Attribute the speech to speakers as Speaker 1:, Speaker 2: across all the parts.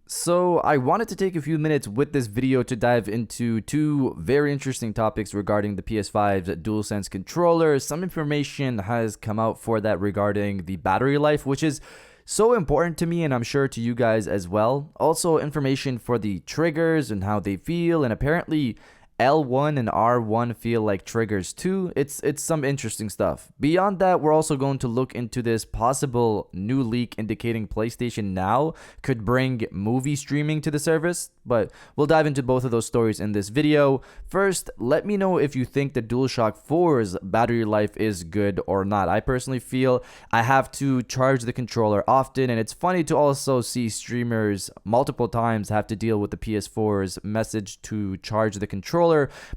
Speaker 1: So I wanted to take a few minutes with this video to dive into two very interesting topics regarding the PS5's DualSense controller. Some information has come out for that regarding the battery life, which is so important to me and I'm sure to you guys as well. Also information for the triggers and how they feel, and apparently L1 and R1 feel like triggers too. It's some interesting stuff. Beyond that, we're also going to look into this possible new leak indicating PlayStation Now could bring movie streaming to the service, but we'll dive into both of those stories in this video. First, let me know if you think the DualShock 4's battery life is good or not. I personally feel I have to charge the controller often, and it's funny to also see streamers multiple times have to deal with the PS4's message to charge the controller,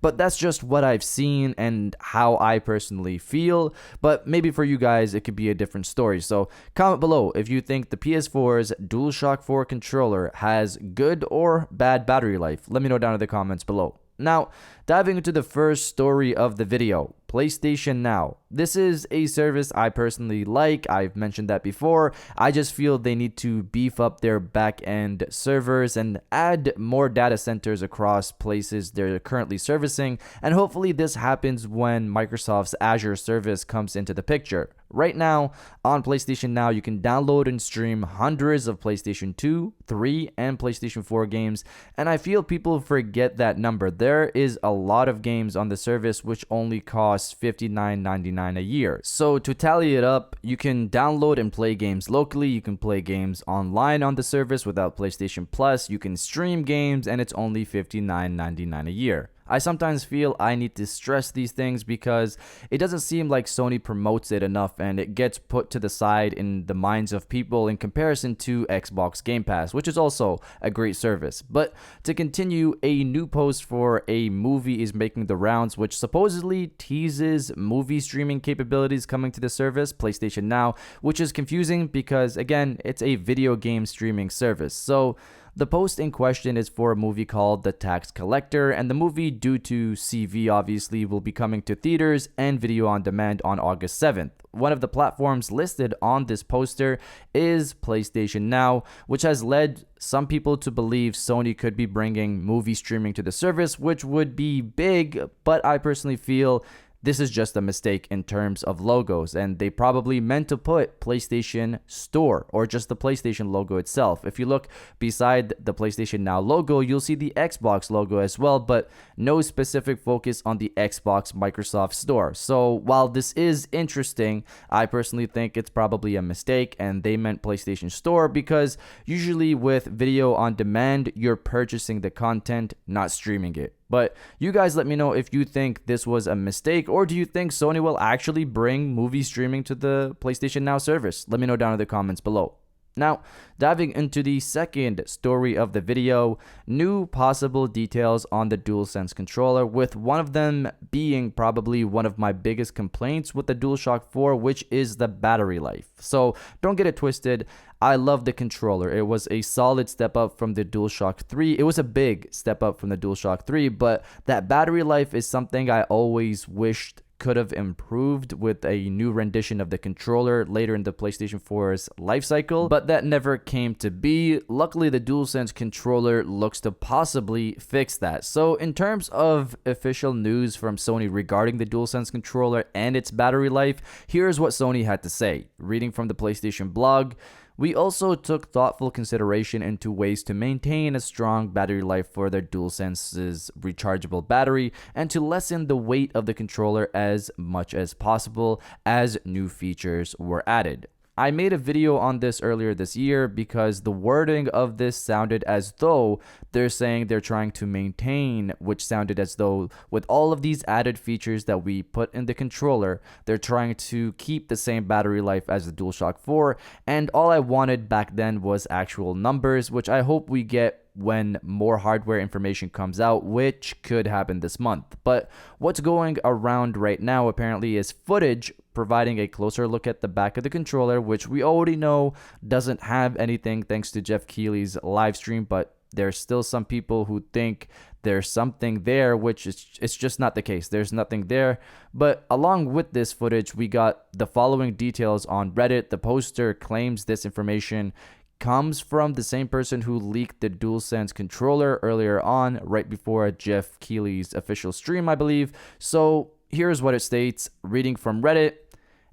Speaker 1: but that's just what I've seen and how I personally feel. But maybe for you guys it could be a different story. So comment below if you think the PS4's DualShock 4 controller has good or bad battery life. Let me know down in the comments below. Now, diving into the first story of the video, PlayStation Now. This is a service I personally like. I've mentioned that before. I just feel they need to beef up their back-end servers and add more data centers across places they're currently servicing, and hopefully this happens when Microsoft's Azure service comes into the picture. Right now, on PlayStation Now, you can download and stream hundreds of PlayStation 2, 3, and PlayStation 4 games, and I feel people forget that number. There is a lot of games on the service which only cost $59.99 a year. So to tally it up, you can download and play games locally, you can play games online on the service without PlayStation Plus, you can stream games, and it's only $59.99 a year. I sometimes feel I need to stress these things because it doesn't seem like Sony promotes it enough and it gets put to the side in the minds of people in comparison to Xbox Game Pass, which is also a great service. But to continue, a new post for a movie is making the rounds, which supposedly teases movie streaming capabilities coming to the service, PlayStation Now, which is confusing because, again, it's a video game streaming service. So the post in question is for a movie called The Tax Collector, and the movie, due to CV obviously, will be coming to theaters and video on demand on August 7th. One of the platforms listed on this poster is PlayStation Now, which has led some people to believe Sony could be bringing movie streaming to the service, which would be big, but I personally feel this is just a mistake in terms of logos, and they probably meant to put PlayStation Store or just the PlayStation logo itself. If you look beside the PlayStation Now logo, you'll see the Xbox logo as well, but no specific focus on the Xbox Microsoft Store. So while this is interesting, I personally think it's probably a mistake and they meant PlayStation Store, because usually with video on demand, you're purchasing the content, not streaming it. But you guys let me know if you think this was a mistake, or do you think Sony will actually bring movie streaming to the PlayStation Now service? Let me know down in the comments below. Now, diving into the second story of the video, new possible details on the DualSense controller, with one of them being probably one of my biggest complaints with the DualShock 4, which is the battery life. So don't get it twisted, I love the controller. It was a solid step up from the DualShock 3. It was a big step up from the DualShock 3, but that battery life is something I always wished could have improved with a new rendition of the controller later in the PlayStation 4's life cycle, but that never came to be. Luckily, the DualSense controller looks to possibly fix that. So in terms of official news from Sony regarding the DualSense controller and its battery life, here's what Sony had to say. Reading from the PlayStation blog, "We also took thoughtful consideration into ways to maintain a strong battery life for their DualSense's rechargeable battery and to lessen the weight of the controller as much as possible as new features were added." I made a video on this earlier this year because the wording of this sounded as though they're saying they're trying to maintain, which sounded as though with all of these added features that we put in the controller, they're trying to keep the same battery life as the DualShock 4, and all I wanted back then was actual numbers, which I hope we get when more hardware information comes out, which could happen this month. But what's going around right now apparently is footage providing a closer look at the back of the controller, which we already know doesn't have anything thanks to Jeff Keighley's live stream, but there's still some people who think there's something there, which is it's just not the case. There's nothing there. But along with this footage, we got the following details on Reddit. The poster claims this information comes from the same person who leaked the DualSense controller earlier on, right before Jeff Keighley's official stream, I believe. So here's what it states, reading from Reddit.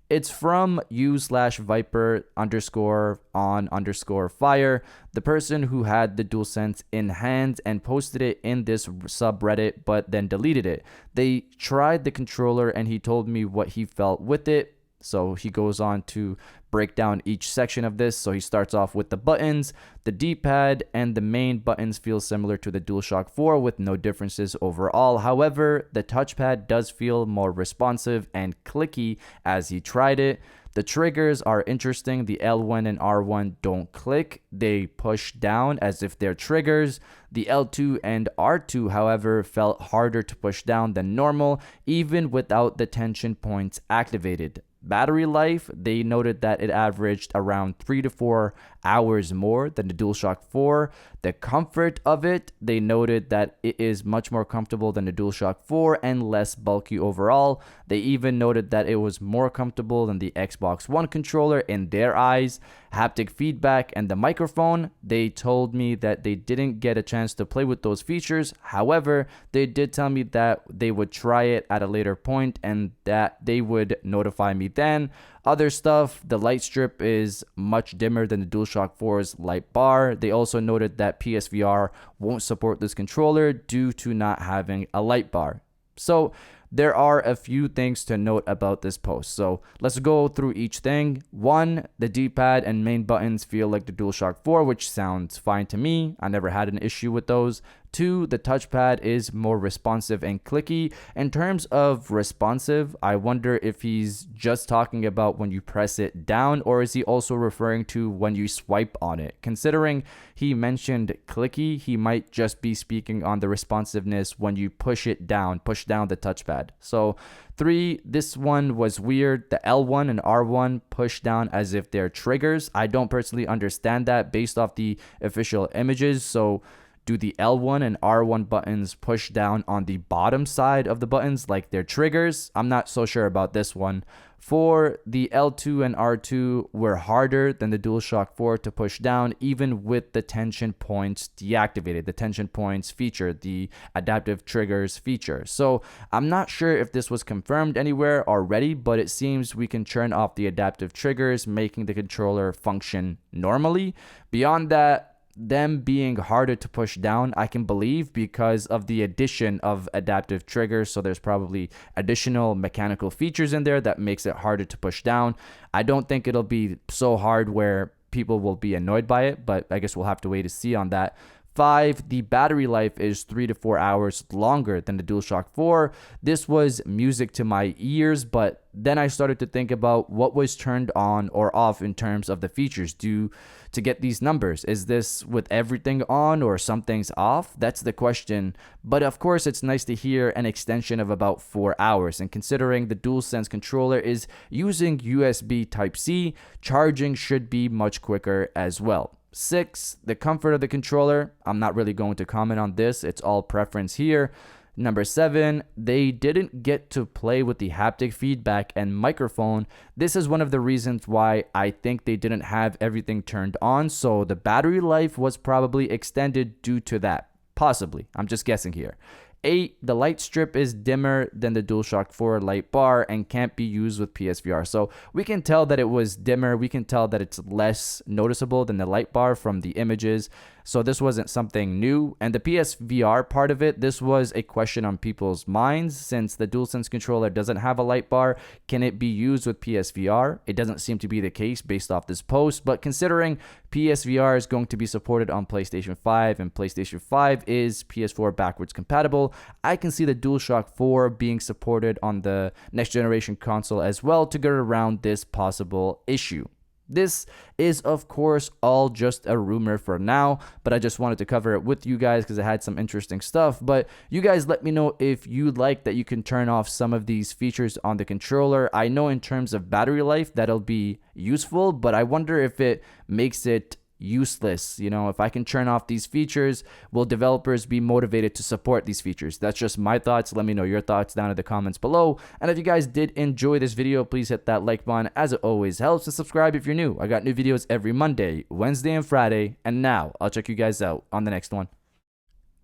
Speaker 1: It's from u/viper_on_fire, the person who had the DualSense in hand and posted it in this subreddit, but then deleted it. They tried the controller and he told me what he felt with it. So he goes on to break down each section of this. So he starts off with the buttons, the D-pad, and the main buttons feel similar to the DualShock 4 with no differences overall. However, the touchpad does feel more responsive and clicky as he tried it. The triggers are interesting. The L1 and R1 don't click. They push down as if they're triggers. The L2 and R2, however, felt harder to push down than normal, even without the tension points activated. Battery life, they noted that it averaged around 3 to 4 hours more than the DualShock 4. The comfort of it, they noted that it is much more comfortable than the DualShock 4 and less bulky overall. They even noted that it was more comfortable than the Xbox One controller in their eyes. Haptic feedback and the microphone, they told me that they didn't get a chance to play with those features. However, they did tell me that they would try it at a later point and that they would notify me then. Other stuff, the light strip is much dimmer than the DualShock 4's light bar. They also noted that PSVR won't support this controller due to not having a light bar. So there are a few things to note about this post. So let's go through each thing. 1, the D-pad and main buttons feel like the DualShock 4, which sounds fine to me. I never had an issue with those. 2, the touchpad is more responsive and clicky. In terms of responsive, I wonder if he's just talking about when you press it down, or is he also referring to when you swipe on it? Considering he mentioned clicky, he might just be speaking on the responsiveness when you push it down, push down the touchpad. So 3, this one was weird. The L1 and R1 push down as if they're triggers. I don't personally understand that based off the official images. So do the L1 and R1 buttons push down on the bottom side of the buttons like they're triggers? I'm not so sure about this one. 4, the L2 and R2 were harder than the DualShock 4 to push down, even with the tension points deactivated, the tension points feature, the adaptive triggers feature. So I'm not sure if this was confirmed anywhere already, but it seems we can turn off the adaptive triggers, making the controller function normally. Beyond that, them being harder to push down, I can believe because of the addition of adaptive triggers. So there's probably additional mechanical features in there that makes it harder to push down. I don't think it'll be so hard where people will be annoyed by it, but I guess we'll have to wait to see on that. 5, the battery life is 3 to 4 hours longer than the DualShock 4. This was music to my ears, but then I started to think about what was turned on or off in terms of the features due to get these numbers. Is this with everything on or something's off? That's the question. But of course, it's nice to hear an extension of about 4 hours. And considering the DualSense controller is using USB Type-C, charging should be much quicker as well. 6, the comfort of the controller. I'm not really going to comment on this. It's all preference here. Number 7, they didn't get to play with the haptic feedback and microphone. This is one of the reasons why I think they didn't have everything turned on. So the battery life was probably extended due to that. Possibly. I'm just guessing here. 8, the light strip is dimmer than the DualShock 4 light bar and can't be used with PSVR. So we can tell that it was dimmer. We can tell that it's less noticeable than the light bar from the images. So this wasn't something new. And the PSVR part of it, this was a question on people's minds. Since the DualSense controller doesn't have a light bar, can it be used with PSVR? It doesn't seem to be the case based off this post. But considering PSVR is going to be supported on PlayStation 5 and PlayStation 5 is PS4 backwards compatible, I can see the DualShock 4 being supported on the next generation console as well to get around this possible issue. This is, of course, all just a rumor for now, but I just wanted to cover it with you guys because it had some interesting stuff. But you guys let me know if you like that you can turn off some of these features on the controller. I know in terms of battery life, that'll be useful, but I wonder if it makes it useless. You know, if I can turn off these features, will developers be motivated to support these features? That's just my thoughts. Let me know your thoughts down in the comments below. And if you guys did enjoy this video, please hit that like button, as it always helps, and subscribe if you're new. I got new videos every Monday, Wednesday, and Friday. And now I'll check you guys out on the next one.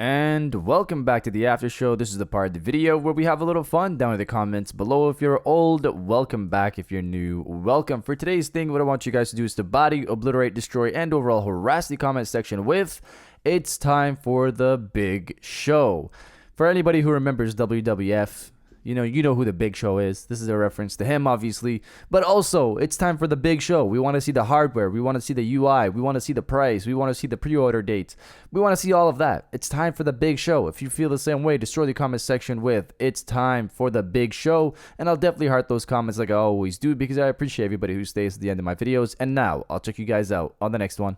Speaker 1: And welcome back to the after show. This is the part of the video where we have a little fun. Down in the comments below if you're old, welcome back. If you're new, welcome. For today's thing, what I want you guys to do is to body, obliterate, destroy, and overall harass the comment section with "It's time for the big show." For anybody who remembers WWF, you know who the Big Show is. This is a reference to him, obviously. But also, it's time for the big show. We want to see the hardware. We want to see the UI. We want to see the price. We want to see the pre-order dates. We want to see all of that. It's time for the big show. If you feel the same way, destroy the comment section with "It's time for the big show." And I'll definitely heart those comments like I always do, because I appreciate everybody who stays at the end of my videos. And now, I'll check you guys out on the next one.